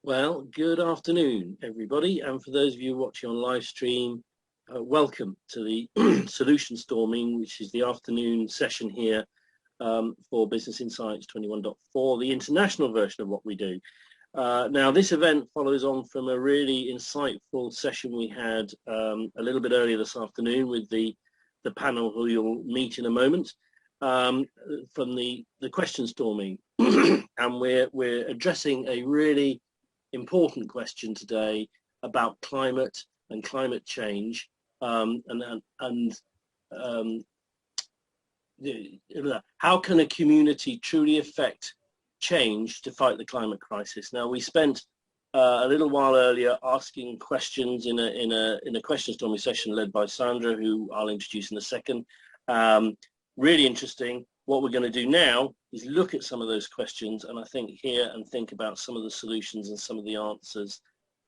Well, good afternoon, everybody. And for those of you watching on live stream, welcome to the Solution Storming, which is the afternoon session here for Business Insights 21.4, the international version of what we do. Now, this event follows on from a really insightful session we had a little bit earlier this afternoon with the panel who you'll meet in a moment from the question storming. And we're addressing a really important question today about climate and climate change, how can a community truly affect change to fight the climate crisis? Now, we spent a little while earlier asking questions in a question storming session led by Sandra, who I'll introduce in a second. Really interesting. What we're going to do now is look at some of those questions and think about some of the solutions and some of the answers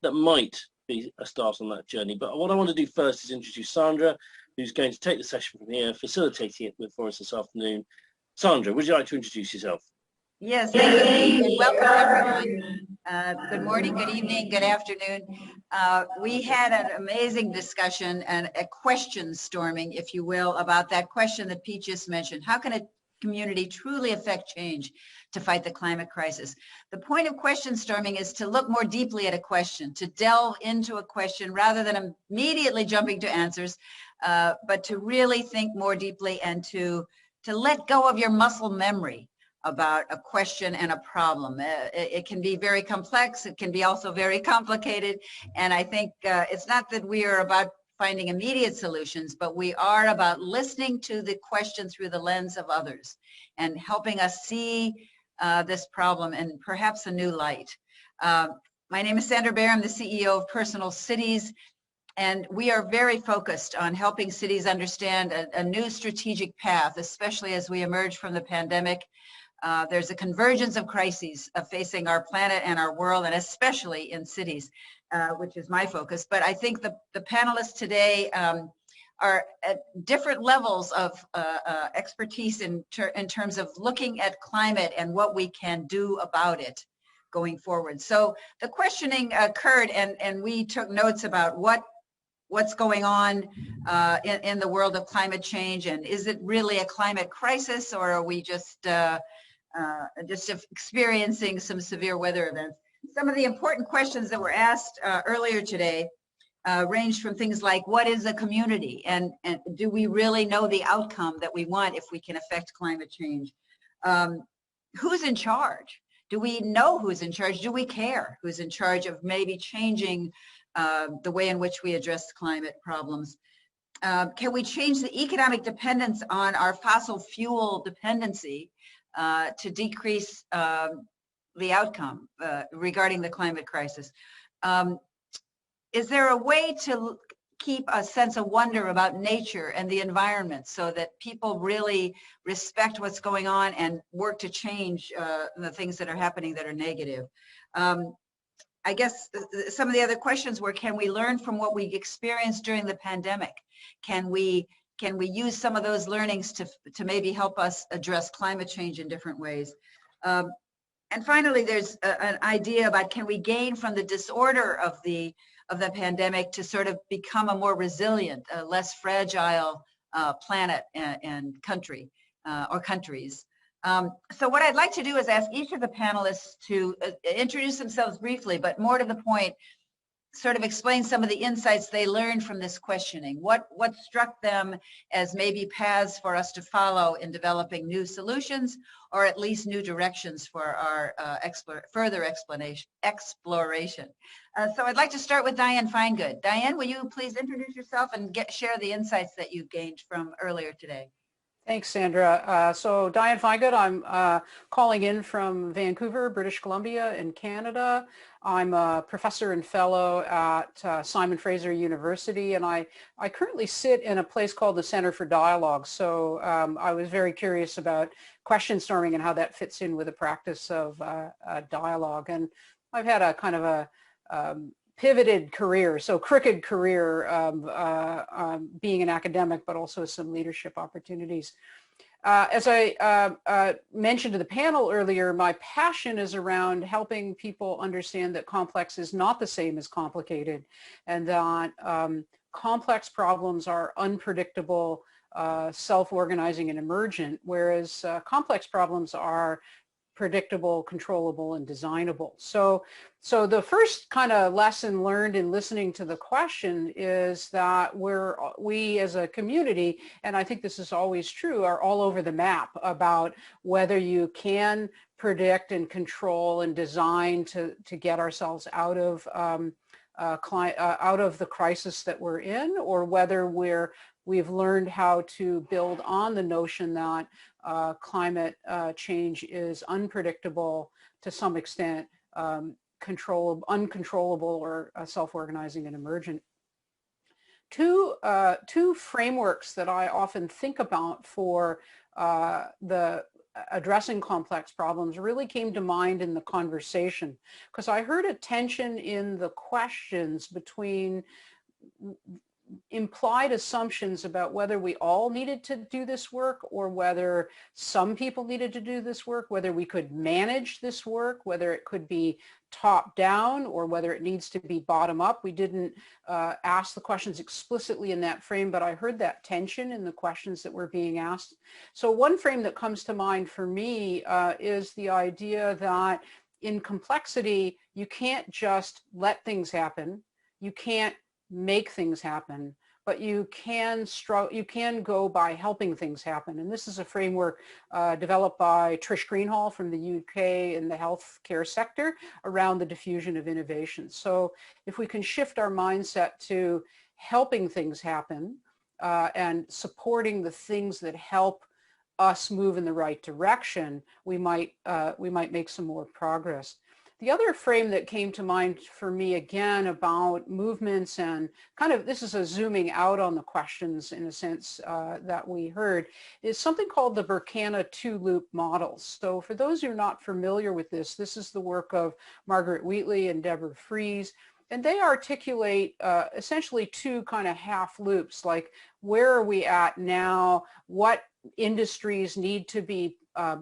that might be a start on that journey. But what I want to do first is introduce Sandra, who's going to take the session from here, facilitating it for us this afternoon. Sandra, would you like to introduce yourself? Yes, thank you, and welcome everyone. Good morning, good evening, good afternoon. We had an amazing discussion and a question storming, if you will, about that question that Pete just mentioned. How can a community truly affect change to fight the climate crisis? The point of question storming is to look more deeply at a question, to delve into a question rather than immediately jumping to answers, but to really think more deeply and to let go of your muscle memory about a question and a problem. It can be very complex. It can be also very complicated. And I think it's not that we are about finding immediate solutions, but we are about listening to the question through the lens of others and helping us see this problem in perhaps a new light. My name is Sandra Bear. I'm the CEO of Personal Cities. And we are very focused on helping cities understand a new strategic path, especially as we emerge from the pandemic. There's a convergence of crises facing our planet and our world, and especially in cities, which is my focus. But I think the panelists today are at different levels of expertise in terms of looking at climate and what we can do about it going forward. So the questioning occurred, and we took notes about what's going on in the world of climate change, and is it really a climate crisis, or are we just experiencing some severe weather events? Some of the important questions that were asked earlier today ranged from things like, what is a community? And do we really know the outcome that we want if we can affect climate change? Who's in charge? Do we know who's in charge? Do we care who's in charge of maybe changing the way in which we address climate problems? Can we change the economic dependence on our fossil fuel dependency to decrease the outcome regarding the climate crisis? Is there a way to keep a sense of wonder about nature and the environment so that people really respect what's going on and work to change the things that are happening that are negative? I guess some of the other questions were, can we learn from what we experienced during the pandemic? Can we use some of those learnings to maybe help us address climate change in different ways? And finally, there's an idea about, can we gain from the disorder of the pandemic to sort of become a more resilient, less fragile planet and country or countries? So what I'd like to do is ask each of the panelists to introduce themselves briefly, but more to the point, sort of explain some of the insights they learned from this questioning. What struck them as maybe paths for us to follow in developing new solutions, or at least new directions for our further exploration. So I'd like to start with Diane Finegood. Diane, will you please introduce yourself and share the insights that you gained from earlier today? Thanks, Sandra. So Diane Finegood, I'm calling in from Vancouver, British Columbia in Canada. I'm a professor and fellow at Simon Fraser University, and I currently sit in a place called the Center for Dialogue. So I was very curious about question storming and how that fits in with the practice of dialogue. And I've had a kind of a pivoted career, so crooked career, being an academic, but also some leadership opportunities. As I mentioned to the panel earlier, my passion is around helping people understand that complex is not the same as complicated, and that complex problems are unpredictable, self-organizing, and emergent, whereas complex problems are predictable, controllable, and designable. So the first kind of lesson learned in listening to the question is that we as a community, and I think this is always true, are all over the map about whether you can predict and control and design to get ourselves out of the crisis that we're in, or whether we've learned how to build on the notion that climate change is unpredictable, to some extent, uncontrollable, or self-organizing and emergent. Two frameworks that I often think about for the addressing complex problems really came to mind in the conversation, because I heard a tension in the questions between implied assumptions about whether we all needed to do this work, or whether some people needed to do this work, whether we could manage this work, whether it could be top down, or whether it needs to be bottom up. We didn't ask the questions explicitly in that frame, but I heard that tension in the questions that were being asked. So one frame that comes to mind for me is the idea that in complexity, you can't just let things happen. You can't make things happen, but you can go by helping things happen. And this is a framework developed by Trish Greenhalgh from the UK in the healthcare sector around the diffusion of innovation. So if we can shift our mindset to helping things happen and supporting the things that help us move in the right direction, we might make some more progress. The other frame that came to mind for me, again, about movements and kind of, this is a zooming out on the questions in a sense that we heard, is something called the Berkana two-loop models. So for those who are not familiar with this is the work of Margaret Wheatley and Deborah Fries. And they articulate essentially two kind of half loops, like where are we at now, what industries need to be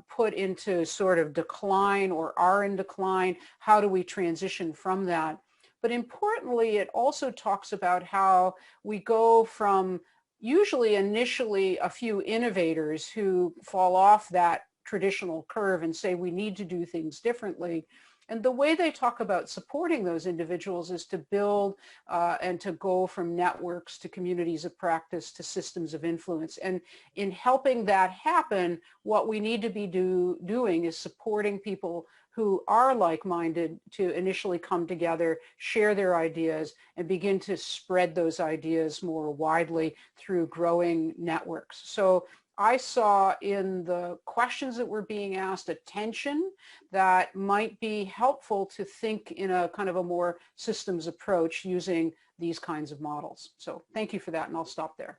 put into sort of decline or are in decline, how do we transition from that? But importantly, it also talks about how we go from usually initially a few innovators who fall off that traditional curve and say we need to do things differently. And the way they talk about supporting those individuals is to build and to go from networks to communities of practice to systems of influence. And in helping that happen, what we need to be doing is supporting people who are like-minded to initially come together, share their ideas, and begin to spread those ideas more widely through growing networks. So I saw in the questions that were being asked a tension that might be helpful to think in a kind of a more systems approach using these kinds of models. So thank you for that, and I'll stop there.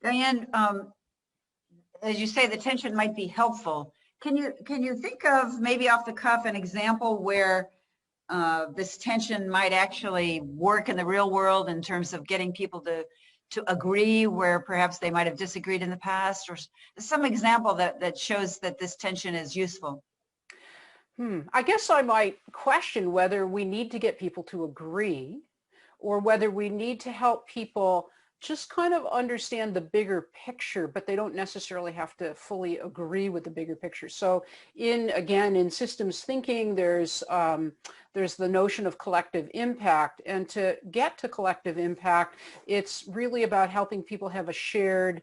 Diane, as you say, the tension might be helpful. Can you think of maybe off the cuff an example where this tension might actually work in the real world in terms of getting people to agree where perhaps they might have disagreed in the past, or some example that shows that this tension is useful? I guess I might question whether we need to get people to agree, or whether we need to help people just kind of understand the bigger picture, but they don't necessarily have to fully agree with the bigger picture. So again, in systems thinking, there's the notion of collective impact. And to get to collective impact, it's really about helping people have a shared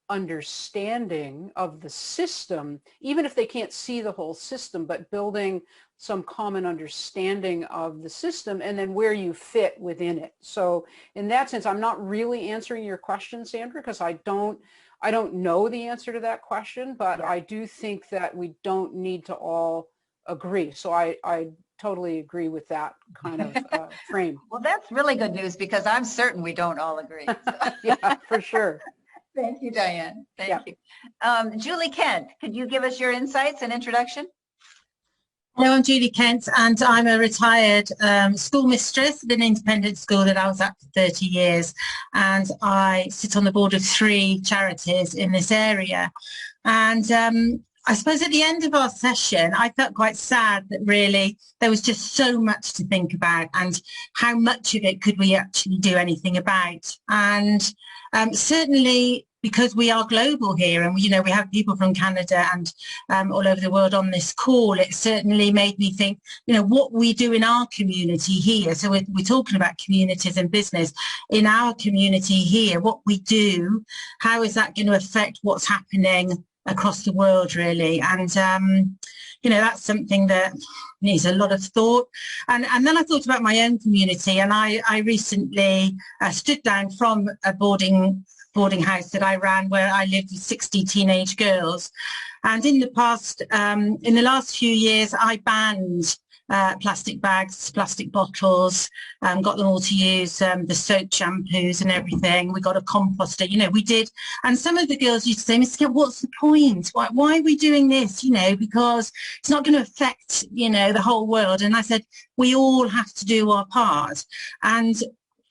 understanding of the system, even if they can't see the whole system, but building some common understanding of the system and then where you fit within it. So in that sense, I'm not really answering your question, Sandra, because I don't know the answer to that question, but I do think that we don't need to all agree. So I totally agree with that kind of frame. Well, that's really good news, because I'm certain we don't all agree. Yeah, for sure. Thank you, Diane. Thank you. Julie Kent, could you give us your insights and introduction? Hello, I'm Julie Kent, and I'm a retired school mistress at an independent school that I was at for 30 years, and I sit on the board of 3 charities in this area. And I suppose at the end of our session, I felt quite sad that really there was just so much to think about, and how much of it could we actually do anything about. And certainly because we are global here, and you know, we have people from Canada and all over the world on this call, it certainly made me think, you know, what we do in our community here. So we're talking about communities and business in our community here, what we do, how is that going to affect what's happening across the world, really. And you know, that's something that needs a lot of thought. And then I thought about my own community, and I recently stood down from a boarding house that I ran, where I lived with 60 teenage girls. And in the past, in the last few years, I banned plastic bags, plastic bottles, got them all to use the soap, shampoos and everything. We got a composter, you know, we did. And some of the girls used to say, Miss Gill, what's the point? Why are we doing this? You know, because it's not going to affect, you know, the whole world. And I said, we all have to do our part. And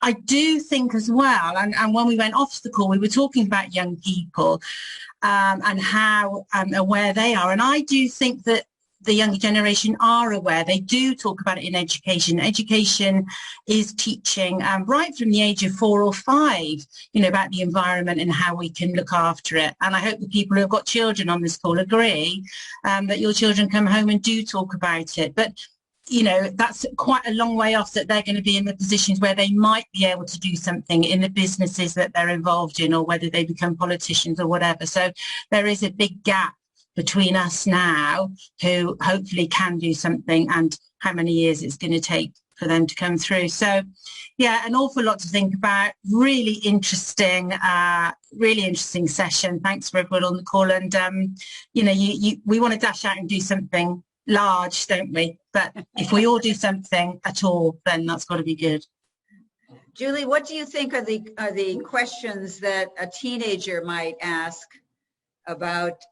I do think as well, and when we went off the call, we were talking about young people and how aware they are. And I do think that the younger generation are aware. They do talk about it in education. Education is teaching right from the age of 4 or 5, you know, about the environment and how we can look after it. And I hope the people who have got children on this call agree that your children come home and do talk about it. But you know, that's quite a long way off that they're going to be in the positions where they might be able to do something in the businesses that they're involved in, or whether they become politicians or whatever. So there is a big gap between us now, who hopefully can do something, and how many years it's going to take for them to come through. So yeah, an awful lot to think about. Really interesting session. Thanks for everyone on the call. And you know, we want to dash out and do something large, don't we? But if we all do something at all, then that's got to be good. Julie, what do you think are the questions that a teenager might ask about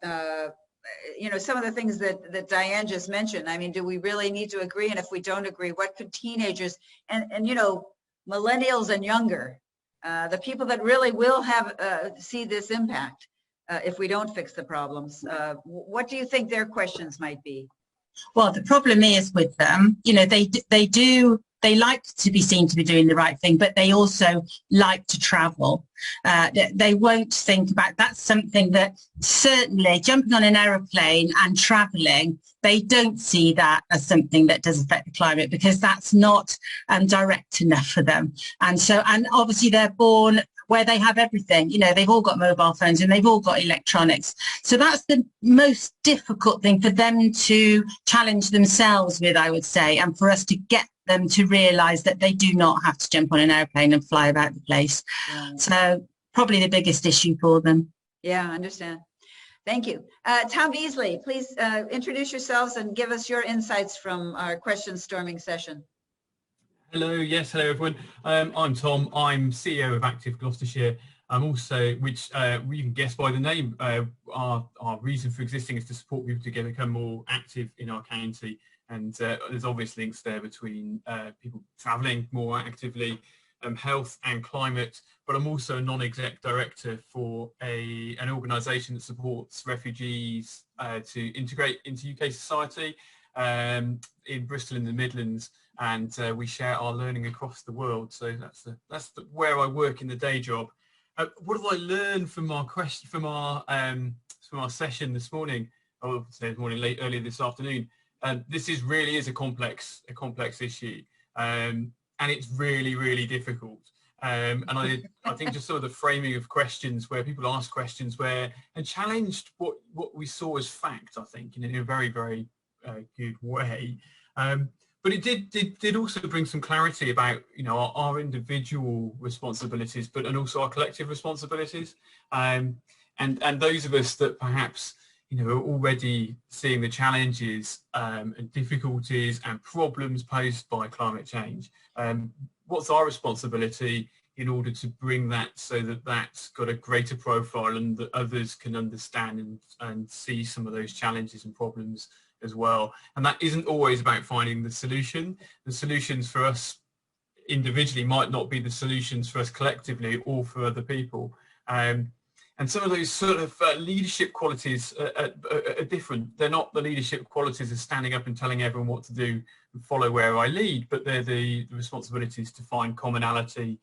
you know, some of the things that Diane just mentioned? I mean, do we really need to agree? And if we don't agree, what could teenagers and you know, millennials and younger, the people that really will have see this impact if we don't fix the problems, what do you think their questions might be? Well, the problem is with them, you know, they like to be seen to be doing the right thing, but they also like to travel. They won't think about, that's something that certainly jumping on an aeroplane and traveling, they don't see that as something that does affect the climate, because that's not direct enough for them. And so, and obviously they're born where they have everything, you know, they've all got mobile phones and they've all got electronics. So that's the most difficult thing for them to challenge themselves with, I would say, and for us to get them to realise that they do not have to jump on an airplane and fly about the place. Yeah. So probably the biggest issue for them. Yeah, I understand. Thank you. Tom Beasley, please introduce yourselves and give us your insights from our question storming session. Hello, yes, hello everyone. I'm Tom. I'm CEO of Active Gloucestershire. I'm also, which you can guess by the name, our reason for existing is to support people to become more active in our county. And there's obvious links there between people travelling more actively, health and climate. But I'm also a non-exec director for an organisation that supports refugees to integrate into UK society in Bristol in the Midlands. And we share our learning across the world. So that's where I work in the day job. What have I learned from our session this morning? Or this morning, earlier this afternoon. This really is a complex issue, and it's really, really difficult. And I think just sort of the framing of questions, where people ask questions and challenged what we saw as fact, I think, in a very, very good way. But it did also bring some clarity about, you know, our individual responsibilities, and also our collective responsibilities. And those of us that perhaps, you know, are already seeing the challenges and difficulties and problems posed by climate change. What's our responsibility in order to bring that so that that's got a greater profile and that others can understand and see some of those challenges and problems as well. And that isn't always about finding the solution. The solutions for us individually might not be the solutions for us collectively or for other people. And And some of those sort of leadership qualities are different. They're not the leadership qualities of standing up and telling everyone what to do and follow where I lead, but they're the responsibilities to find commonality,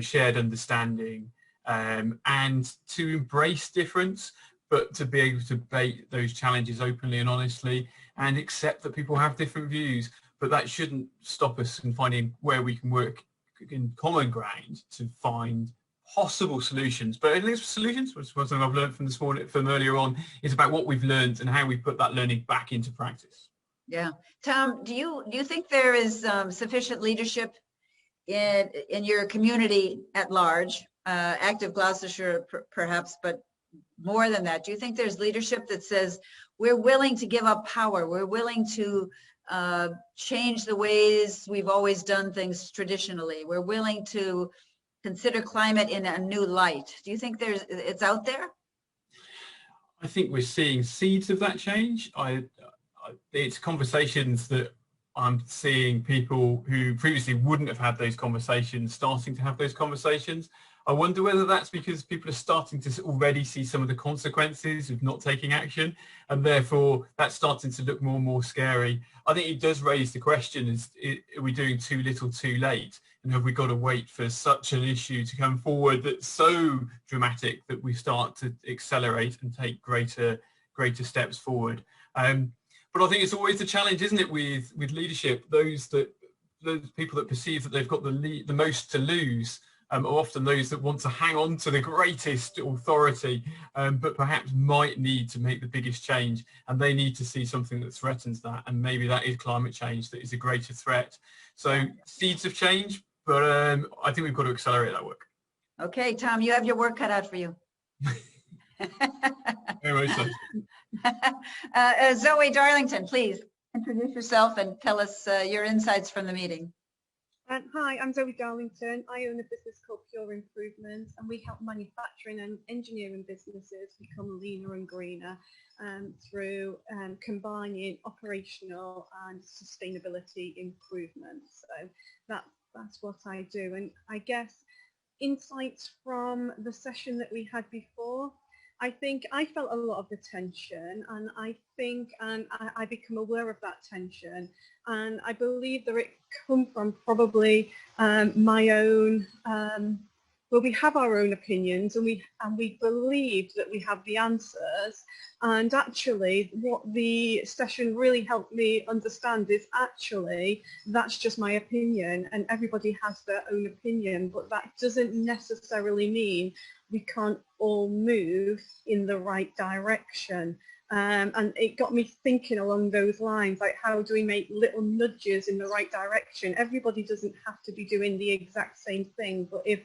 shared understanding, and to embrace difference, but to be able to debate those challenges openly and honestly and accept that people have different views. But that shouldn't stop us in finding where we can work in common ground to find possible solutions. But at least solutions, which is one thing I've learned from this morning, from earlier on, is about what we've learned and how we put that learning back into practice. Yeah. Tom, do you think there is sufficient leadership in your community at large, Active Gloucestershire perhaps, but more than that, do you think there's leadership that says we're willing to give up power, we're willing to change the ways we've always done things traditionally, we're willing to consider climate in a new light? Do you think it's out there? I think we're seeing seeds of that change. It's conversations that I'm seeing people who previously wouldn't have had those conversations starting to have those conversations. I wonder whether that's because people are starting to already see some of the consequences of not taking action, and therefore that's starting to look more and more scary. I think it does raise the question, are we doing too little too late? And have we got to wait for such an issue to come forward that's so dramatic that we start to accelerate and take greater steps forward? But I think it's always the challenge, isn't it, with leadership? Those people that perceive that they've got the most to lose are often those that want to hang on to the greatest authority, but perhaps might need to make the biggest change, and they need to see something that threatens that, and maybe that is climate change that is a greater threat. So seeds of change, but I think we've got to accelerate that work. Okay, Tom, you have your work cut out for you. Very much so. Zoe Darlington, please introduce yourself and tell us your insights from the meeting. Hi, I'm Zoe Darlington. I own a business called Pure Improvement, and we help manufacturing and engineering businesses become leaner and greener through combining operational and sustainability improvements. So that's what I do. And I guess insights from the session that we had before, I think I felt a lot of the tension, and I become aware of that tension, and I believe that it come from probably my own, well, we have our own opinions, and we believe that we have the answers, and actually what the session really helped me understand is actually that's just my opinion, and everybody has their own opinion, but that doesn't necessarily mean we can't all move in the right direction. And it got me thinking along those lines, like how do we make little nudges in the right direction? Everybody doesn't have to be doing the exact same thing, but if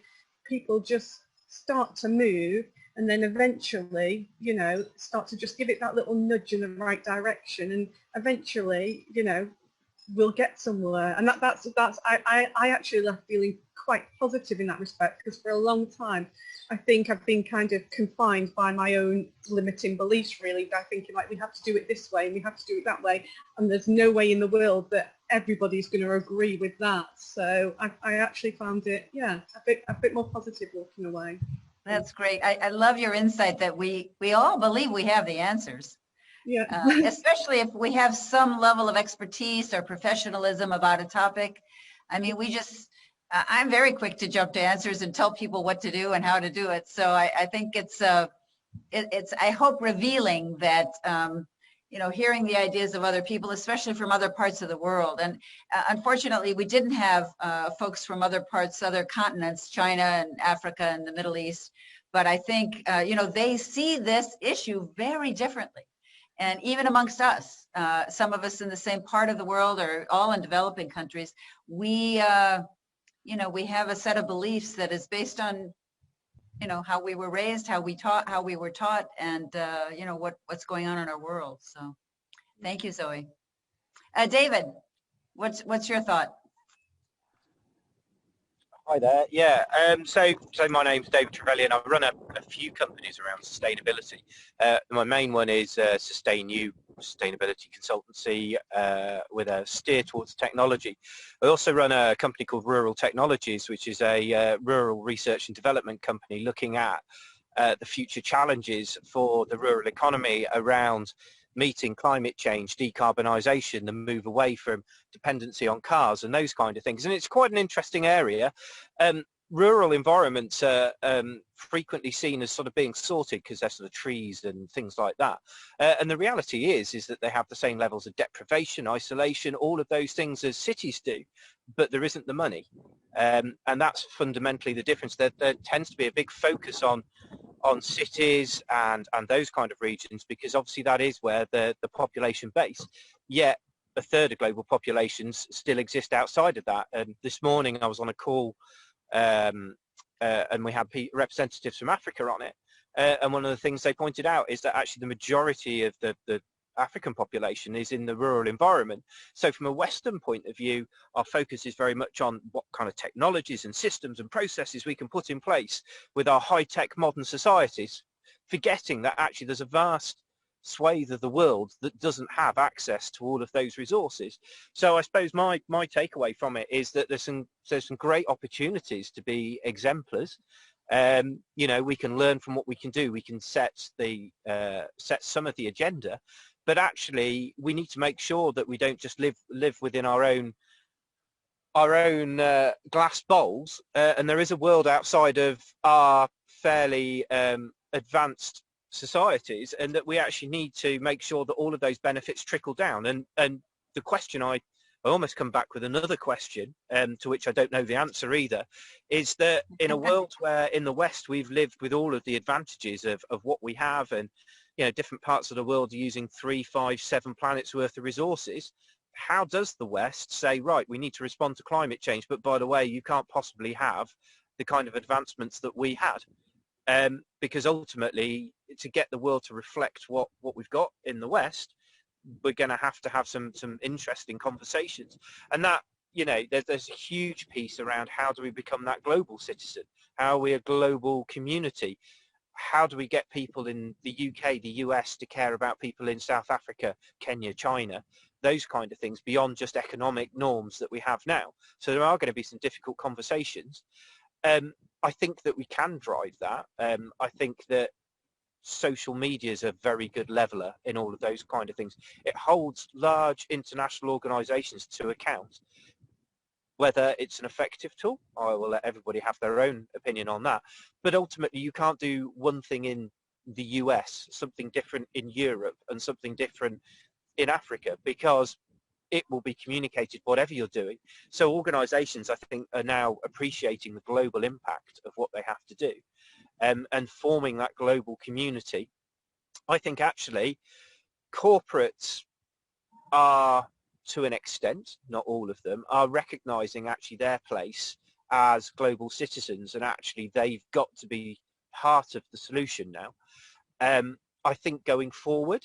people just start to move and then eventually, you know, start to just give it that little nudge in the right direction, and eventually, you know, we'll get somewhere. And I actually left feeling quite positive in that respect, because for a long time I think I've been kind of confined by my own limiting beliefs, really, by thinking like we have to do it this way and we have to do it that way, and there's no way in the world that everybody's going to agree with that. So I actually found it, yeah, a bit more positive walking away. That's great. I love your insight that we all believe we have the answers. Yeah. Especially if we have some level of expertise or professionalism about a topic. I mean, I'm very quick to jump to answers and tell people what to do and how to do it. So I think it's I hope revealing that, you know, hearing the ideas of other people, especially from other parts of the world. And unfortunately, we didn't have folks from other continents, China and Africa and the Middle East. But I think, you know, they see this issue very differently. And even amongst us, some of us in the same part of the world or all in developing countries, we, you know, we have a set of beliefs that is based on, you know, how we were raised, how we were taught, and, you know, what's going on in our world. So thank you, Zoe. David, what's your thought? Hi there. Yeah. So my name's David Trevelyan. I run a few companies around sustainability. My main one is SustainU sustainability consultancy with a steer towards technology. I also run a company called Rural Technologies, which is a rural research and development company looking at the future challenges for the rural economy around meeting climate change, decarbonisation, the move away from dependency on cars and those kind of things. And it's quite an interesting area. Rural environments are frequently seen as sort of being sorted because they're sort of trees and things like that. And the reality is that they have the same levels of deprivation, isolation, all of those things as cities do, but there isn't the money. And that's fundamentally the difference. There tends to be a big focus on cities and those kind of regions, because obviously that is where the population base, yet a third of global populations still exist outside of that. And this morning I was on a call and we had representatives from Africa on it, and one of the things they pointed out is that actually the majority of the African population is in the rural environment. So from a Western point of view, our focus is very much on what kind of technologies and systems and processes we can put in place with our high-tech modern societies, forgetting that actually there's a vast swathe of the world that doesn't have access to all of those resources. So I suppose my takeaway from it is that there's some great opportunities to be exemplars. You know, we can learn from what we can do. We can set some of the agenda, but actually we need to make sure that we don't just live within our own glass bowls, and there is a world outside of our fairly advanced societies, and that we actually need to make sure that all of those benefits trickle down. And the question I almost come back with another question, to which I don't know the answer either, is that in a world where in the West we've lived with all of the advantages of what we have, and you know, different parts of the world are using 3, 5, 7 planets worth of resources, how does the West say, right, we need to respond to climate change, but by the way, you can't possibly have the kind of advancements that we had? Because ultimately, to get the world to reflect what we've got in the West, we're going to have some interesting conversations. And that, you know, there's a huge piece around how do we become that global citizen? How are we a global community? How do we get people in the UK, the US to care about people in South Africa, Kenya, China, those kind of things, beyond just economic norms that we have now? So there are going to be some difficult conversations. I think that we can drive that. I think that social media is a very good leveler in all of those kind of things. It holds large international organizations to account. Whether it's an effective tool, I will let everybody have their own opinion on that. But ultimately, you can't do one thing in the US, something different in Europe, and something different in Africa, because it will be communicated whatever you're doing. So organizations, I think, are now appreciating the global impact of what they have to do, and forming that global community. I think actually corporates are, to an extent, not all of them, are recognizing actually their place as global citizens, and actually they've got to be part of the solution now. I think going forward,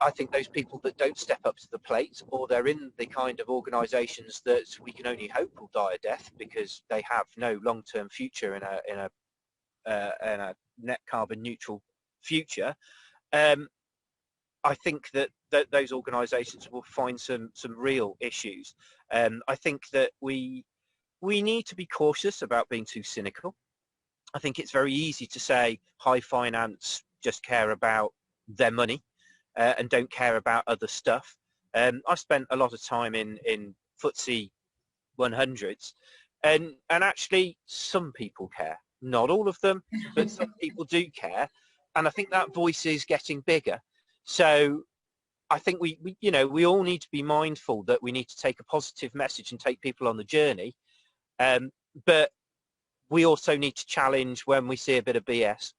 I think those people that don't step up to the plate, or they're in the kind of organisations that we can only hope will die a death because they have no long-term future in a net carbon neutral future, I think that those organisations will find some real issues. I think that we need to be cautious about being too cynical. I think it's very easy to say high finance just care about their money and don't care about other stuff. I've spent a lot of time in FTSE 100s, and actually some people care. Not all of them, but some people do care, and I think that voice is getting bigger. So I think we all need to be mindful that we need to take a positive message and take people on the journey, but we also need to challenge when we see a bit of BS.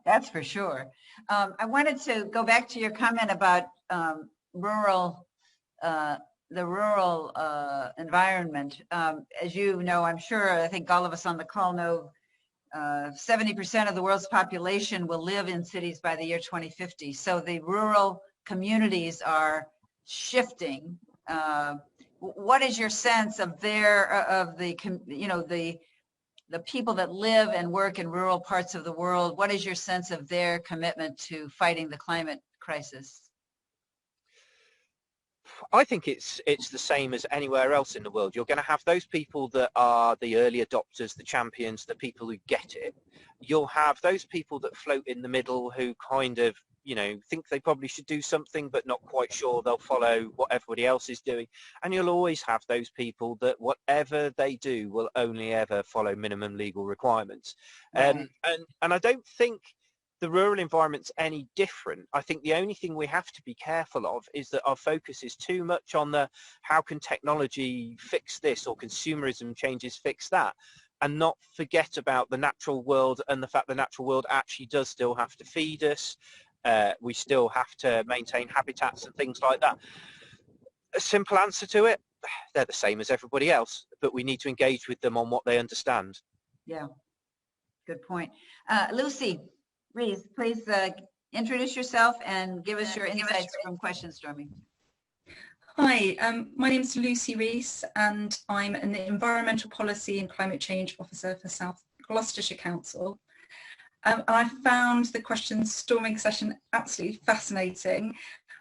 That's for sure. I wanted to go back to your comment about rural, the rural environment. As you know, I'm sure, I think all of us on the call know, 70% of the world's population will live in cities by the year 2050. So the rural communities are shifting. What is your sense of the people that live and work in rural parts of the world? What is your sense of their commitment to fighting the climate crisis? I think it's the same as anywhere else in the world. You're going to have those people that are the early adopters, the champions, the people who get it. You'll have those people that float in the middle who kind of, you know, think they probably should do something but not quite sure they'll follow what everybody else is doing. And you'll always have those people that whatever they do will only ever follow minimum legal requirements. Right. And I don't think the rural environment's any different. I think the only thing we have to be careful of is that our focus is too much on the how can technology fix this or consumerism changes fix that, and not forget about the natural world and the fact the natural world actually does still have to feed us. We still have to maintain habitats and things like that. A simple answer to it, they're the same as everybody else, but we need to engage with them on what they understand. Yeah, good point. Lucy Rees, please introduce yourself and give us your insights from QuestionStorming. Hi, my name is Lucy Rees and I'm an Environmental Policy and Climate Change Officer for South Gloucestershire Council. And I found the QuestionStorming session absolutely fascinating.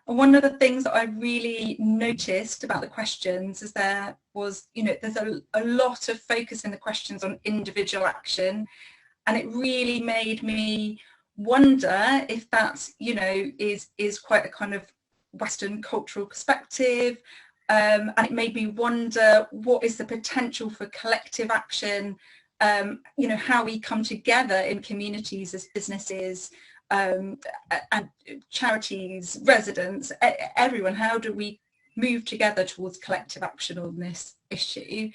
And one of the things that I really noticed about the questions is there was, you know, there's a lot of focus in the questions on individual action, and it really made me wonder if that's, you know, is quite a kind of Western cultural perspective, and it made me wonder what is the potential for collective action, you know, how we come together in communities as businesses, and charities, residents, everyone. How do we move together towards collective action on this issue?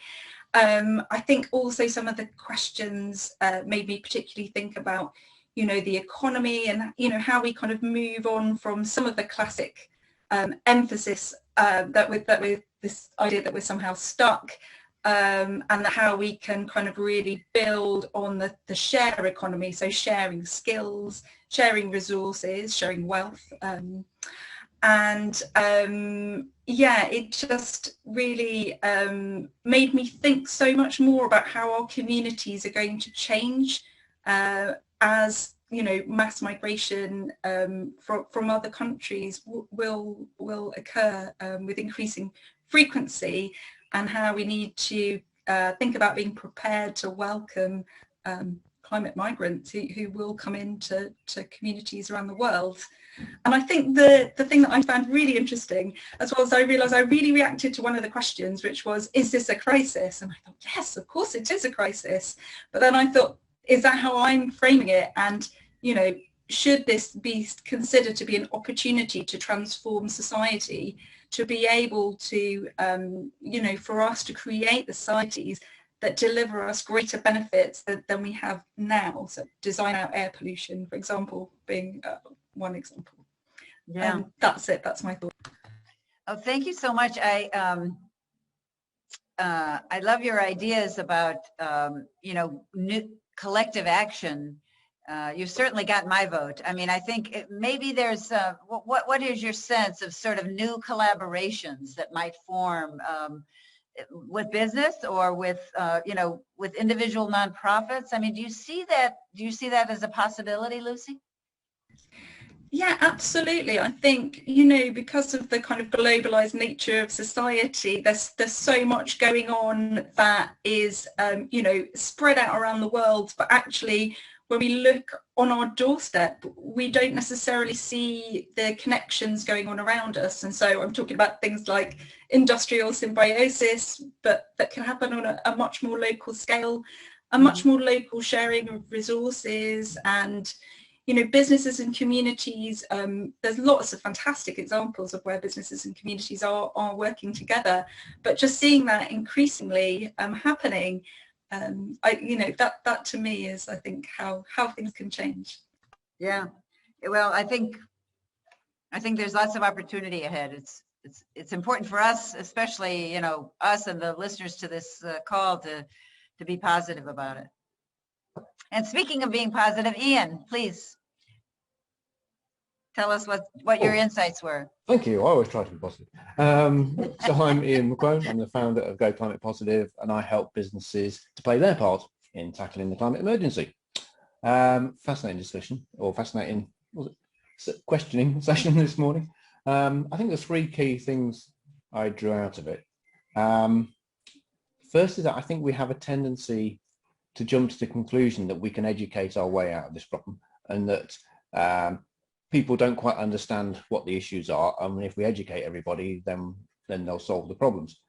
I think also some of the questions made me particularly think about, you know, the economy and, you know, how we kind of move on from some of the classic emphasis that with this idea that we're somehow stuck, and how we can kind of really build on the share economy, so sharing skills, sharing resources, sharing wealth, yeah, it just really made me think so much more about how our communities are going to change as, you know, mass migration from other countries will occur with increasing frequency, and how we need to think about being prepared to welcome climate migrants who will come into communities around the world. And I think the thing that I found really interesting, as well as I realised I really reacted to one of the questions, which was, is this a crisis? And I thought, yes, of course it is a crisis. But then I thought, is that how I'm framing it? And, you know, should this be considered to be an opportunity to transform society, to be able to, you know, for us to create the societies that deliver us greater benefits than we have now? So design out air pollution, for example, being one example. Yeah, that's it. That's my thought. Oh, thank you so much. I love your ideas about, you know, new collective action. You've certainly got my vote. I mean, I think maybe there's, what is your sense of sort of new collaborations that might form with business or with, you know, with individual nonprofits? I mean, do you see that as a possibility, Lucy? Yeah, absolutely. I think, you know, because of the kind of globalized nature of society, there's so much going on that is, you know, spread out around the world, but actually when we look on our doorstep, we don't necessarily see the connections going on around us. And so I'm talking about things like industrial symbiosis, but that can happen on a much more local scale, a much more local sharing of resources. And, you know, businesses and communities, there's lots of fantastic examples of where businesses and communities are working together, but just seeing that increasingly happening, you know, that to me is, I think, how things can change. Yeah, well, I think there's lots of opportunity ahead. It's important for us, especially, you know, us and the listeners to this call, to be positive about it. And speaking of being positive, Ian, please tell us what your insights were. Thank you. I always try to be positive. So I'm Ian McQuone. I'm the founder of Go Climate Positive, and I help businesses to play their part in tackling the climate emergency. Fascinating discussion, or fascinating questioning session this morning. I think there's three key things I drew out of it. First is that I think we have a tendency to jump to the conclusion that we can educate our way out of this problem, and that people don't quite understand what the issues are, and if we educate everybody, then they'll solve the problems.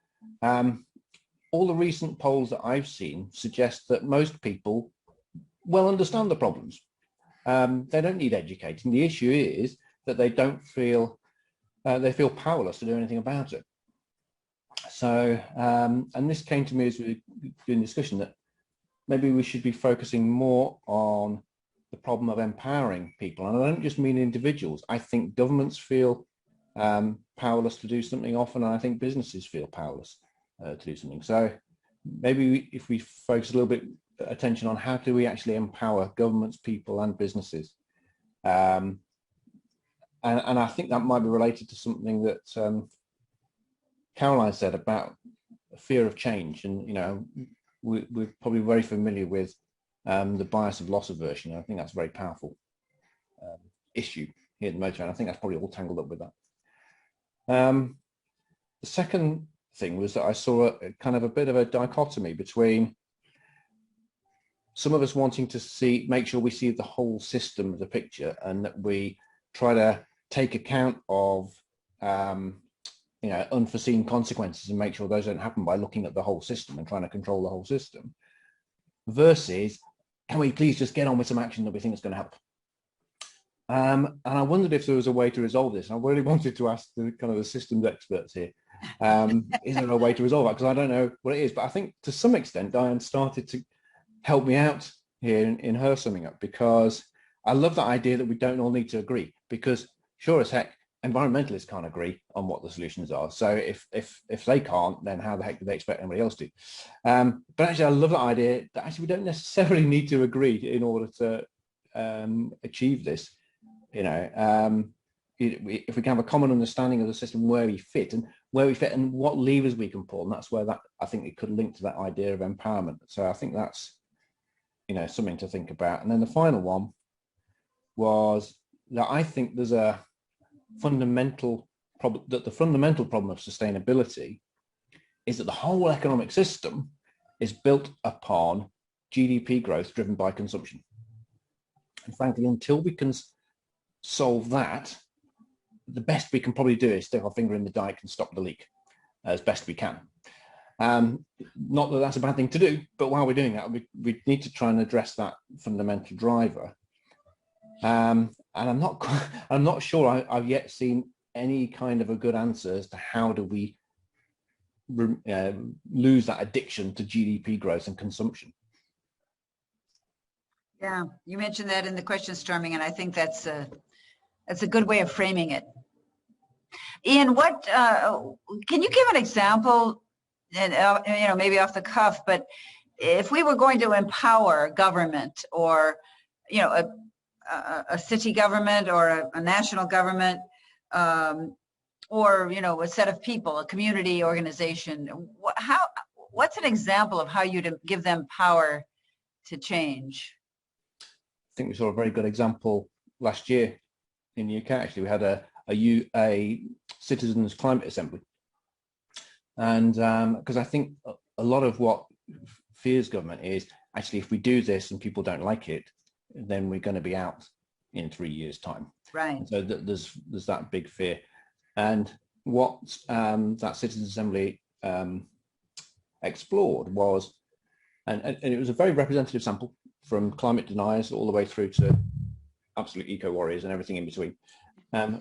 All the recent polls that I've seen suggest that most people well understand the problems. They don't need educating. The issue is that they don't feel, they feel powerless to do anything about it. So, and this came to me as we were doing discussion, that maybe we should be focusing more on the problem of empowering people. And I don't just mean individuals. I think governments feel powerless to do something often, and I think businesses feel powerless to do something. So maybe if we focus a little bit attention on how do we actually empower governments, people and businesses. And I think that might be related to something that Caroline said about fear of change. And, you know, we're probably very familiar with the bias of loss aversion. I think that's a very powerful issue here at the motor, and I think that's probably all tangled up with that. The second thing was that I saw a kind of a bit of a dichotomy between some of us wanting to make sure we see the whole system of the picture, and that we try to take account of you know, unforeseen consequences and make sure those don't happen by looking at the whole system and trying to control the whole system, versus can we please just get on with some action that we think is going to help. And I wondered if there was a way to resolve this. I really wanted to ask the kind of the systems experts here, is there a way to resolve that? Because I don't know what it is, but I think to some extent Diane started to help me out here in her summing up, because I love that idea that we don't all need to agree, because sure as heck environmentalists can't agree on what the solutions are. So if they can't, then how the heck do they expect anybody else to? But actually I love that idea that actually we don't necessarily need to agree in order to achieve this. You know, if we can have a common understanding of the system, where we fit and what levers we can pull, and that's where that I think it could link to that idea of empowerment. So I think that's, you know, something to think about. And then the final one was that I think there's a fundamental problem, that the fundamental problem of sustainability is that the whole economic system is built upon GDP growth driven by consumption. And frankly, until we can solve that, the best we can probably do is stick our finger in the dike and stop the leak as best we can. Not that that's a bad thing to do, but while we're doing that, we need to try and address that fundamental driver. And I'm not sure I've yet seen any kind of a good answer as to how do we lose that addiction to GDP growth and consumption. Yeah, you mentioned that in the question storming, and I think that's a good way of framing it. Ian, what can you give an example, and you know, maybe off the cuff, but if we were going to empower government, or you know, a city government or a national government, or you know, a set of people, a community organization, what's an example of how you'd give them power to change? I think we saw a very good example last year in the UK. Actually, we had a citizens' climate assembly, and because I think a lot of what fears government is actually, if we do this and people don't like it, then we're going to be out in 3 years' time. Right. And so there's that big fear, and what that citizens' assembly explored was, and it was a very representative sample from climate deniers all the way through to absolute eco warriors and everything in between,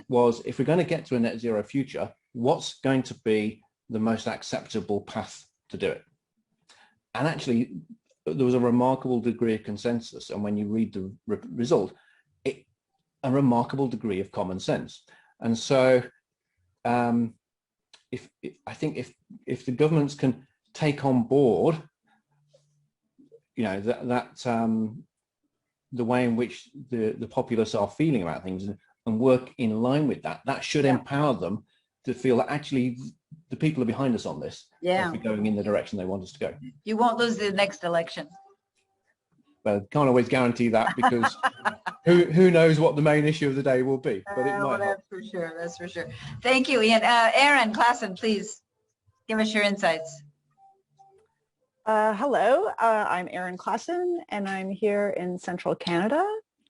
was if we're going to get to a net zero future, what's going to be the most acceptable path to do it? And actually, there was a remarkable degree of consensus. And when you read the result, a remarkable degree of common sense. And so I think if the governments can take on board, you know, the way in which the populace are feeling about things and work in line with that, that should empower them to feel that actually the people are behind us on this. Yeah. If we're going in the direction they want us to go. You won't lose the next election. But can't always guarantee that, because Who knows what the main issue of the day will be, but it might help. That's for sure. That's for sure. Thank you, Ian. Erin Klassen, please give us your insights. Hello, I'm Erin Klassen, and I'm here in central Canada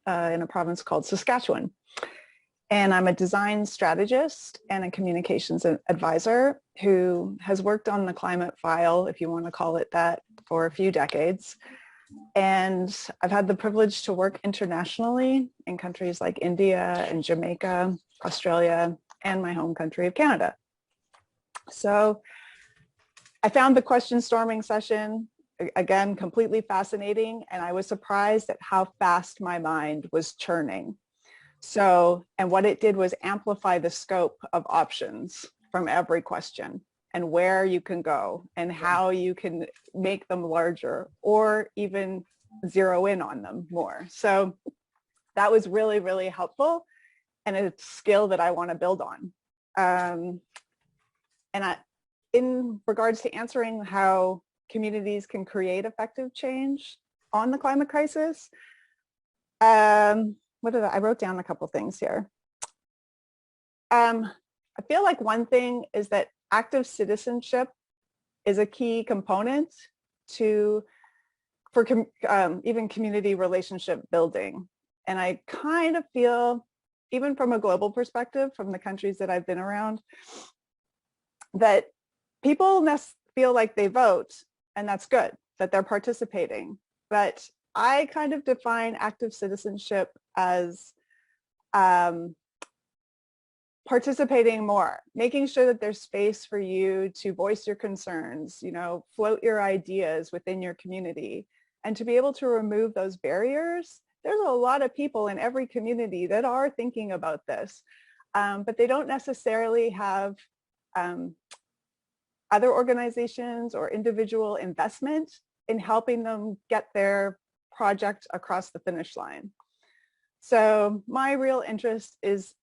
in a province called Saskatchewan. And I'm a design strategist and a communications advisor who has worked on the climate file, if you want to call it that, for a few decades. And I've had the privilege to work internationally in countries like India and Jamaica, Australia, and my home country of Canada. So I found the question storming session, again, completely fascinating, and I was surprised at how fast my mind was churning. So, and what it did was amplify the scope of options from every question and where you can go and how you can make them larger or even zero in on them more. So that was really, really helpful and a skill that I want to build on. In regards to answering how communities can create effective change on the climate crisis, I wrote down a couple things here. I feel like one thing is that active citizenship is a key component for even community relationship building. And I kind of feel, even from a global perspective, from the countries that I've been around, that people feel like they vote, and that's good, that they're participating. But I kind of define active citizenship as participating more, making sure that there's space for you to voice your concerns, float your ideas within your community, and to be able to remove those barriers. There's a lot of people in every community that are thinking about this, but they don't necessarily have other organizations or individual investment in helping them get their project across the finish line. So my real interest is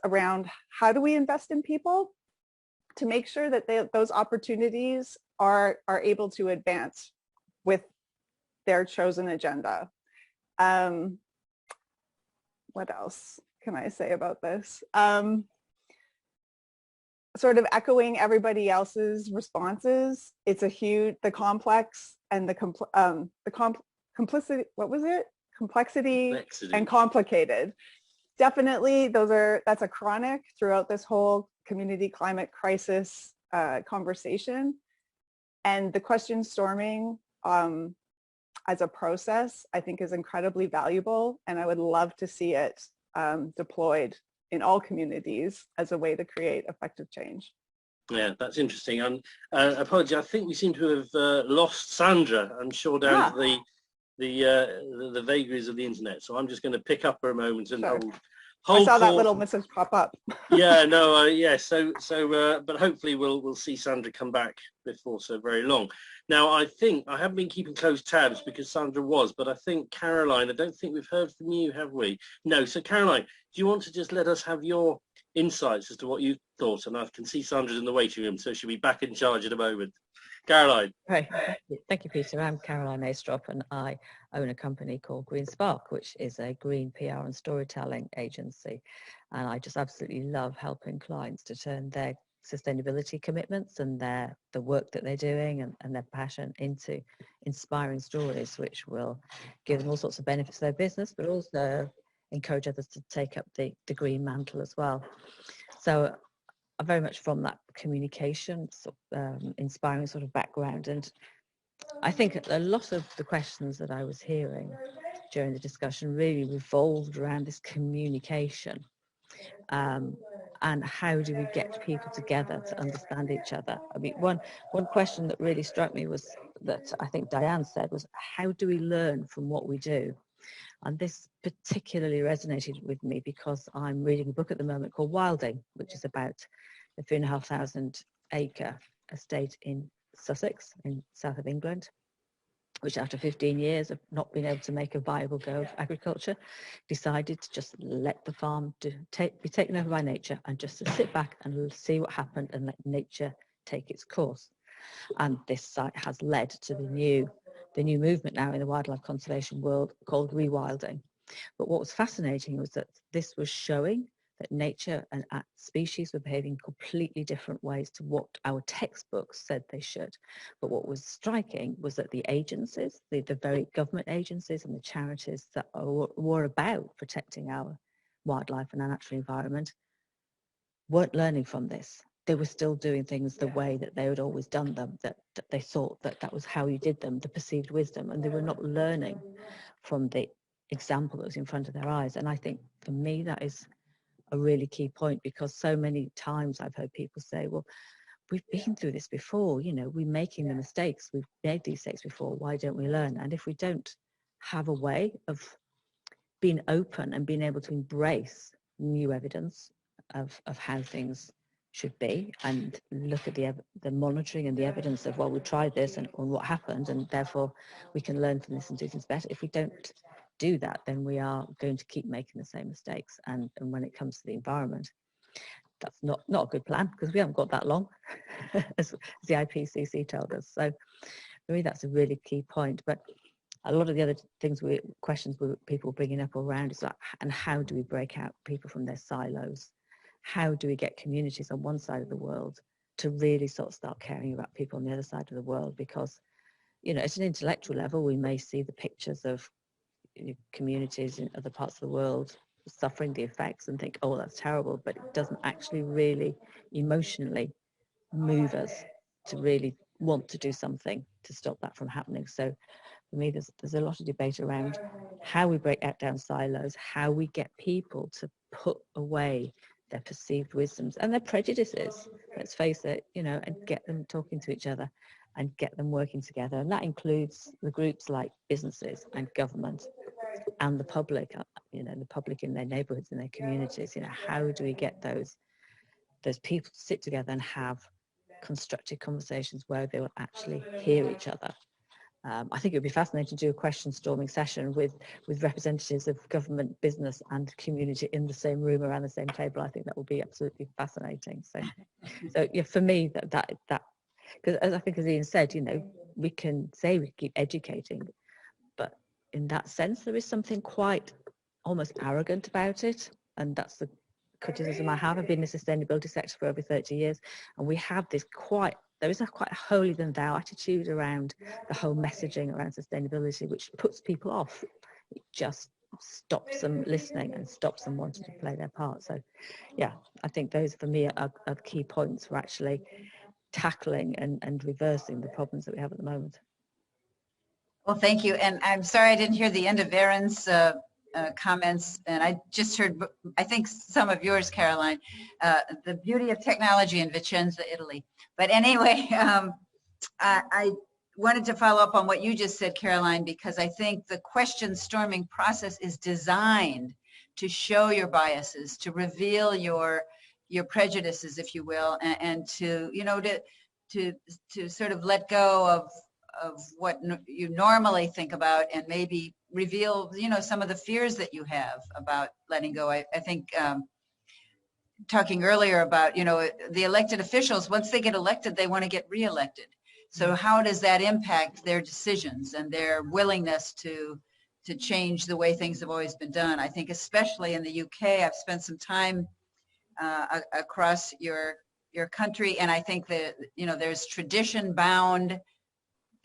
around how do we invest in people to make sure that those opportunities are able to advance with their chosen agenda. What else can I say about this? Sort of echoing everybody else's responses, it's the complex and complexity and complicated. Definitely that's a chronic throughout this whole community climate crisis conversation. And the question storming as a process, I think, is incredibly valuable, and I would love to see it deployed in all communities as a way to create effective change. Yeah, that's interesting. And apology, I think we seem to have lost Sandra, I'm sure, down to the vagaries of the internet. So I'm just going to pick up for a moment and hold I saw that little message pop up. Yeah, no, yeah. So, but hopefully we'll see Sandra come back before so very long. Now, I think I haven't been keeping close tabs because Sandra was, but I think Caroline, I don't think we've heard from you, have we? No. So Caroline, do you want to just let us have your insights as to what you thought? And I can see Sandra's in the waiting room, so she'll be back in charge in a moment. Caroline. Right. Thank you, Peter. I'm Caroline Astrop, and I own a company called Green Spark, which is a green PR and storytelling agency. And I just absolutely love helping clients to turn their sustainability commitments and the work that they're doing and their passion into inspiring stories, which will give them all sorts of benefits to their business, but also encourage others to take up the green mantle as well. So I'm very much from that communication, inspiring sort of background. And I think a lot of the questions that I was hearing during the discussion really revolved around this communication. And how do we get people together to understand each other? I mean, one question that really struck me was that I think Diane said was, how do we learn from what we do? And this particularly resonated with me because I'm reading a book at the moment called Wilding, which is about the 3,500 acre estate in Sussex, in south of England, which after 15 years of not being able to make a viable go of agriculture, decided to just let the farm be taken over by nature and just to sit back and see what happened and let nature take its course. And this site has led to the new movement now in the wildlife conservation world called rewilding. But what was fascinating was that this was showing that nature and species were behaving in completely different ways to what our textbooks said they should. But what was striking was that the agencies, the very government agencies and the charities that were about protecting our wildlife and our natural environment weren't learning from this. They were still doing things the way that they had always done them, that they thought that was how you did them, the perceived wisdom, and they were not learning from the example that was in front of their eyes. And I think for me that is a really key point, because so many times I've heard people say, well, we've been through this before, you know, we're making the mistakes, we've made these mistakes before, why don't we learn? And if we don't have a way of being open and being able to embrace new evidence of how things should be, and look at the monitoring and the evidence of, well, we tried this and what happened, and therefore we can learn from this and do things better. If we don't do that, then we are going to keep making the same mistakes. And when it comes to the environment, that's not a good plan, because we haven't got that long, as the IPCC told us. So for me, that's a really key point. But a lot of the other questions people were bringing up around is like, and how do we break out people from their silos? How do we get communities on one side of the world to really sort of start caring about people on the other side of the world? Because, you know, at an intellectual level, we may see the pictures of communities in other parts of the world suffering the effects and think, oh, that's terrible, but it doesn't actually really emotionally move us to really want to do something to stop that from happening. So for me, there's a lot of debate around how we break down silos, how we get people to put away their perceived wisdoms and their prejudices, let's face it, you know, and get them talking to each other and get them working together. And that includes the groups like businesses and government and the public, you know, the public in their neighborhoods and their communities. You know, how do we get those people to sit together and have constructive conversations where they will actually hear each other? I think it would be fascinating to do a question storming session with representatives of government, business and community in the same room around the same table. I think that would be absolutely fascinating. So yeah, for me, that because as I think, as Ian said, you know, we can say we keep educating, but in that sense, there is something quite almost arrogant about it. And that's the criticism I have. I've been in the sustainability sector for over 30 years, and we have this there is a quite holier than thou attitude around the whole messaging around sustainability, which puts people off. It just stops them listening and stops them wanting to play their part. So yeah, I think those for me are key points for actually tackling and reversing the problems that we have at the moment. Well, thank you. And I'm sorry I didn't hear the end of Aaron's comments, and I just heard, I think, some of yours, Caroline, the beauty of technology in Vicenza, Italy. But anyway, I wanted to follow up on what you just said, Caroline, because I think the question storming process is designed to show your biases, to reveal your prejudices, if you will, and to, you know, to sort of let go of what you normally think about, and maybe reveal, you know, some of the fears that you have about letting go. I think talking earlier about, you know, the elected officials, once they get elected, they want to get reelected. So how does that impact their decisions and their willingness to change the way things have always been done? I think especially in the UK, I've spent some time across your country, and I think that, you know, there's tradition bound.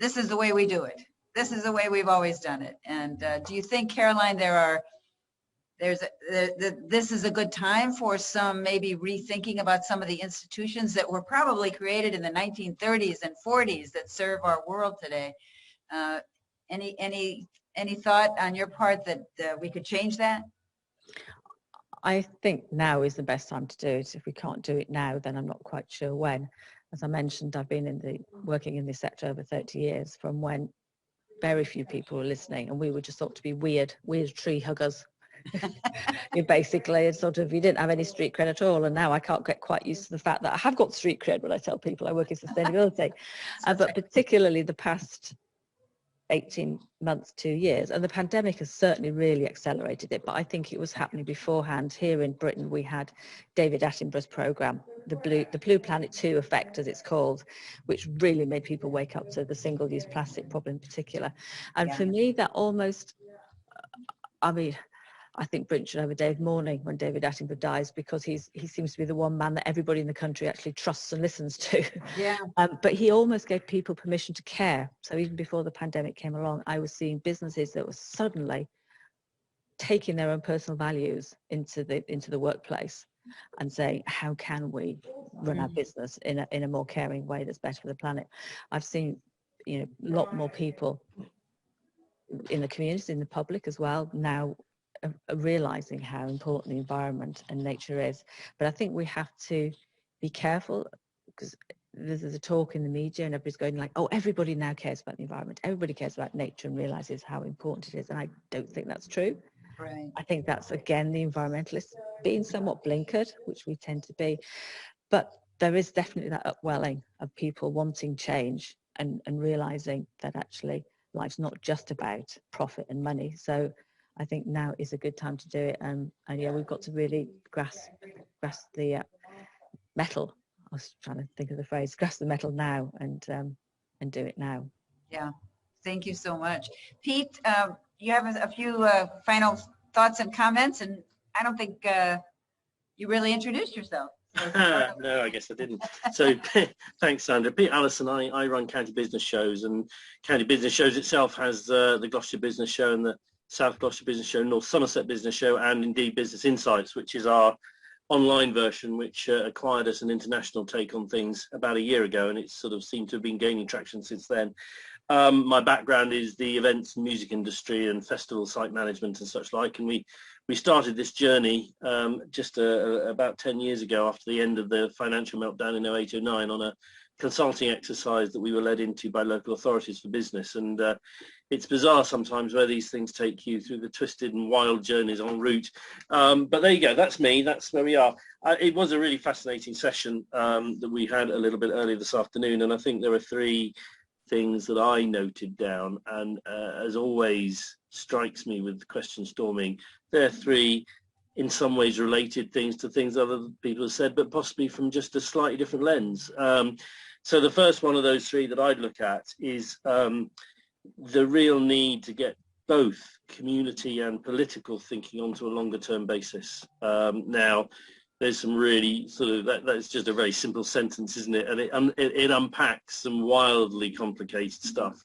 This is the way we do it. This is the way we've always done it. And do you think, Caroline, this is a good time for some maybe rethinking about some of the institutions that were probably created in the 1930s and 40s that serve our world today? Any thought on your part that we could change that? I think now is the best time to do it. If we can't do it now, then I'm not quite sure when. As I mentioned, I've been working in this sector over 30 years, from when very few people were listening, and we were just thought to be weird tree huggers. You basically, it's sort of, you didn't have any street cred at all. And now I can't get quite used to the fact that I have got street cred when I tell people I work in sustainability. But particularly the past 18 months, 2 years, and the pandemic has certainly really accelerated it, but I think it was happening beforehand. Here in Britain, we had David Attenborough's programme, the Blue Planet 2 effect, as it's called, which really made people wake up to the single-use plastic problem in particular. And for me, that almost, I mean, I think Britain should have a day of mourning when David Attenborough dies, because he seems to be the one man that everybody in the country actually trusts and listens to. Yeah. But he almost gave people permission to care. So even before the pandemic came along, I was seeing businesses that were suddenly taking their own personal values into the workplace and saying, how can we run our business in a more caring way that's better for the planet? I've seen, you know, a lot more people in the community, in the public as well, now realizing how important the environment and nature is. But I think we have to be careful, because there's a talk in the media and everybody's going like, oh, everybody now cares about the environment, everybody cares about nature and realizes how important it is. And I don't think that's true. Right. I think that's, again, the environmentalists being somewhat blinkered, which we tend to be. But there is definitely that upwelling of people wanting change and realizing that actually life's not just about profit and money. So I think now is a good time to do it. And yeah, we've got to really grasp the metal. I was trying to think of the phrase, grasp the metal now and do it now. Yeah, thank you so much. Pete, you have a few final thoughts and comments, and I don't think you really introduced yourself. No, I guess I didn't. So thanks, Sandra. Pete Allison, I run County Business Shows, and County Business Shows itself has the Gloucestershire Business Show and the South Gloucestershire Business Show, North Somerset Business Show, and indeed Business Insights, which is our online version, which acquired us an international take on things about a year ago, and it's sort of seemed to have been gaining traction since then. My background is the events and music industry and festival site management and such like, and we started this journey just about 10 years ago after the end of the financial meltdown in 08-09 on a consulting exercise that we were led into by local authorities for business. And it's bizarre sometimes where these things take you through the twisted and wild journeys en route. But there you go, that's me, that's where we are. It was a really fascinating session that we had a little bit earlier this afternoon, and I think there are three things that I noted down, and as always strikes me with the question storming, there are three in some ways related things to things other people have said, but possibly from just a slightly different lens. So the first one of those three that I'd look at is the real need to get both community and political thinking onto a longer term basis. Now, there's some really sort of, that's just a very simple sentence, isn't it? And it unpacks some wildly complicated stuff.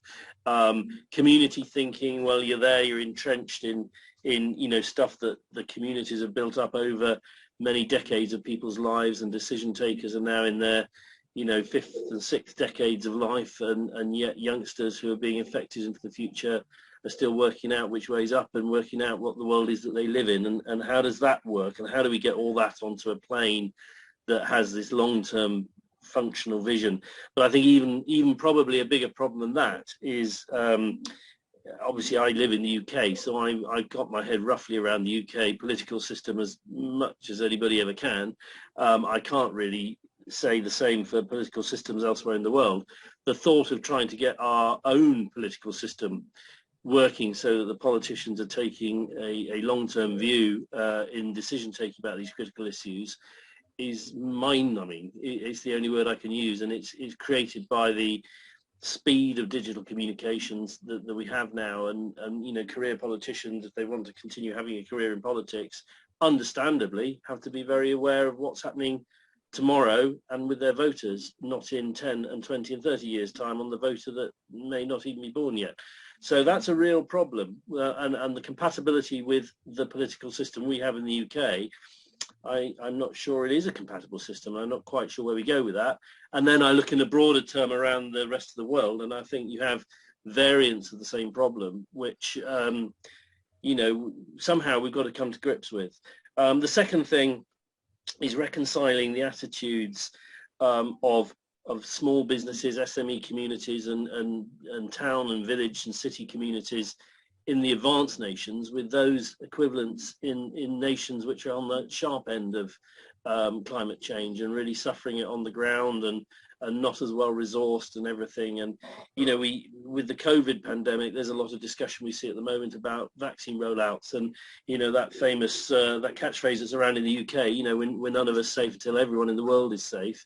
Community thinking, well, you're there, you're entrenched in you know, stuff that the communities have built up over many decades of people's lives, and decision takers are now in their, you know, 5th and 6th decades of life, and yet youngsters who are being affected into the future are still working out which way's up and working out what the world is that they live in, and how does that work, and how do we get all that onto a plane that has this long-term functional vision. But I think even probably a bigger problem than that is obviously I live in the UK, so I've got my head roughly around the UK political system as much as anybody ever can. I can't really say the same for political systems elsewhere in the world. The thought of trying to get our own political system working so that the politicians are taking a long-term view in decision taking about these critical issues is mind-numbing. It's the only word I can use, and it's created by the speed of digital communications that we have now, and you know, career politicians, if they want to continue having a career in politics, understandably have to be very aware of what's happening tomorrow and with their voters, not in 10 and 20 and 30 years time on the voter that may not even be born yet. So that's a real problem, and the compatibility with the political system we have in the UK, I'm not sure it is a compatible system. I'm not quite sure where we go with that. And then I look in a broader term around the rest of the world, and I think you have variants of the same problem, which, you know, somehow we've got to come to grips with. The second thing is reconciling the attitudes of small businesses, SME communities, and town and village and city communities in the advanced nations with those equivalents in nations which are on the sharp end of climate change and really suffering it on the ground and not as well resourced and everything. And, you know, with the COVID pandemic, there's a lot of discussion we see at the moment about vaccine rollouts, and, you know, that famous, that catchphrase that's around in the UK, you know, we're none of us safe until everyone in the world is safe.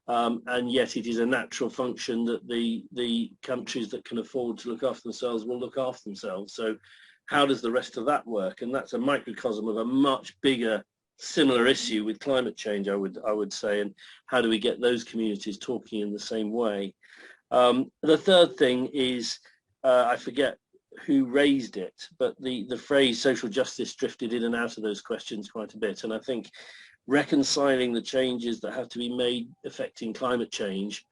And yet it is a natural function that the countries that can afford to look after themselves will look after themselves. So how does the rest of that work? And that's a microcosm of a much bigger similar issue with climate change, I would say, and how do we get those communities talking in the same way? The third thing is, I forget who raised it, but the phrase social justice drifted in and out of those questions quite a bit. And I think reconciling the changes that have to be made affecting climate change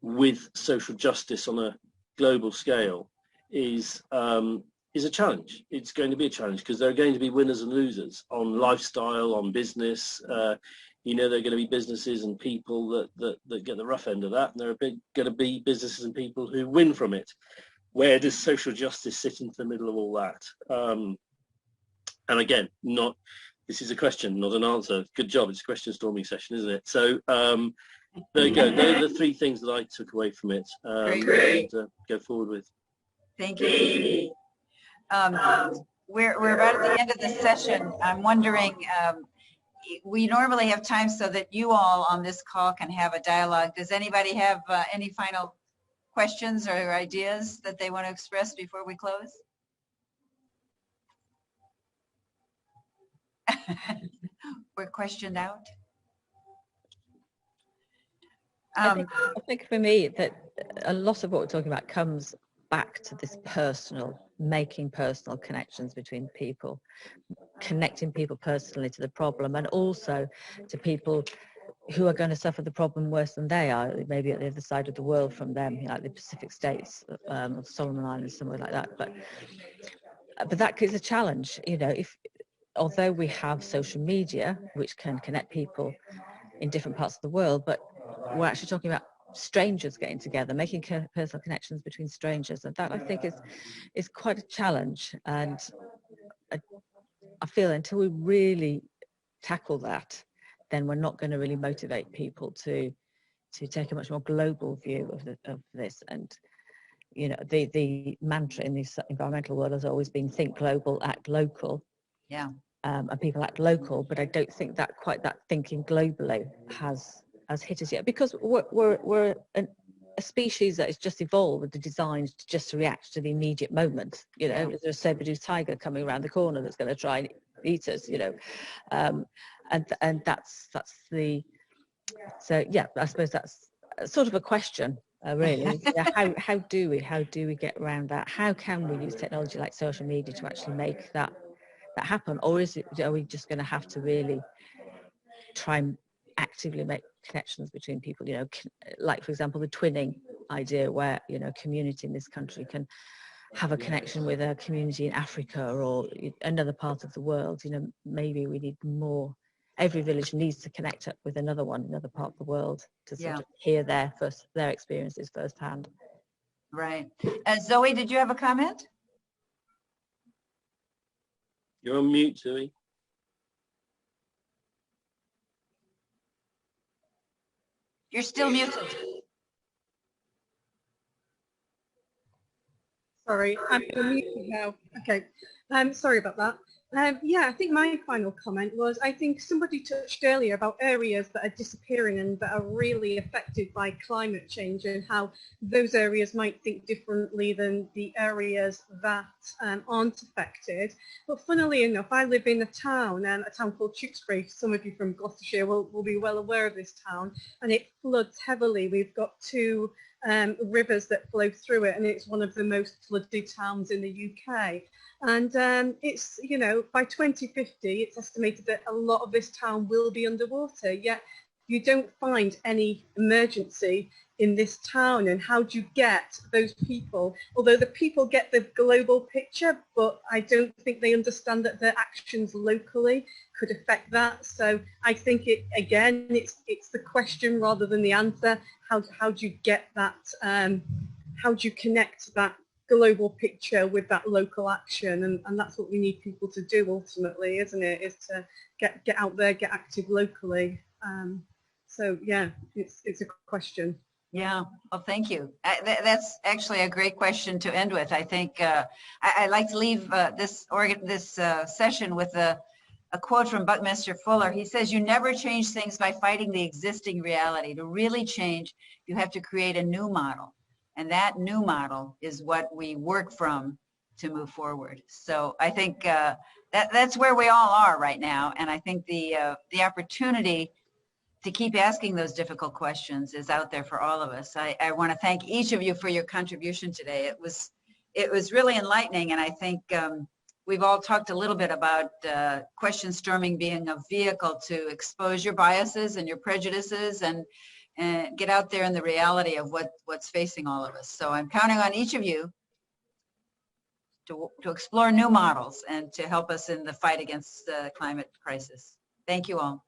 with social justice on a global scale is a challenge. It's going to be a challenge because there are going to be winners and losers on lifestyle, on business. You know, there are going to be businesses and people that get the rough end of that, and there are going to be businesses and people who win from it. Where does social justice sit into the middle of all that? And again, this is a question, not an answer. Good job. It's a question storming session, isn't it? So there you go. Those are the three things that I took away from it and go forward with. Thank you. We're about at the end of the session. I'm wondering, we normally have time so that you all on this call can have a dialogue. Does anybody have any final questions or ideas that they want to express before we close? We're questioned out. I think for me that a lot of what we're talking about comes back to this making personal connections between people, connecting people personally to the problem, and also to people who are going to suffer the problem worse than they are, maybe at the other side of the world from them, like the Pacific States, Solomon Islands, somewhere like that. But that is a challenge, you know. Although we have social media, which can connect people in different parts of the world, but we're actually talking about strangers getting together, making personal connections between strangers, and that I think is quite a challenge. And I feel until we really tackle that, then we're not going to really motivate people to take a much more global view of this. And you know, the mantra in the environmental world has always been think global, act local. Yeah. And people act local, but I don't think that thinking globally has hit us yet, because we're a species that is just evolved and designed to just react to the immediate moment. You know, there's a saber-toothed tiger coming around the corner that's going to try and eat us. You know, and that's the. So yeah, I suppose that's sort of a question, really. How do we get around that? How can we use technology like social media to actually make that happen, or are we just going to have to really try and actively make connections between people? You know, like for example the twinning idea, where you know a community in this country can have a connection with a community in Africa or another part of the world. You know, maybe we need more. Every village needs to connect up with another one, another part of the world, to sort of hear their experiences firsthand. Right. Zoe, did you have a comment? You're on mute, Zoe. You're still muted. Sorry, I'm muted now. Okay, sorry about that. Yeah, I think my final comment was, I think somebody touched earlier about areas that are disappearing and that are really affected by climate change, and how those areas might think differently than the areas that aren't affected. But funnily enough, I live in a town called Tewkesbury. Some of you from Gloucestershire will be well aware of this town, and it floods heavily. We've got two rivers that flow through it, and it's one of the most flooded towns in the UK. And it's, you know, by 2050, it's estimated that a lot of this town will be underwater, yet you don't find any emergency in this town. And how do you get those people, although the people get the global picture, but I don't think they understand that their actions locally could affect that. So I think it's the question rather than the answer. How do you get that, how do you connect that global picture with that local action? And that's what we need people to do ultimately, isn't it? Is to get out there, get active locally. So yeah, it's a question. Yeah, well, thank you. That's actually a great question to end with. I think I'd like to leave this session with a quote from Buckminster Fuller. He says, "You never change things by fighting the existing reality. To really change, you have to create a new model. And that new model is what we work from to move forward. So I think that's where we all are right now. And I think the opportunity to keep asking those difficult questions is out there for all of us. I want to thank each of you for your contribution today. It was really enlightening, and I think we've all talked a little bit about question storming being a vehicle to expose your biases and your prejudices and get out there in the reality of what's facing all of us. So I'm counting on each of you to explore new models and to help us in the fight against the climate crisis. Thank you all.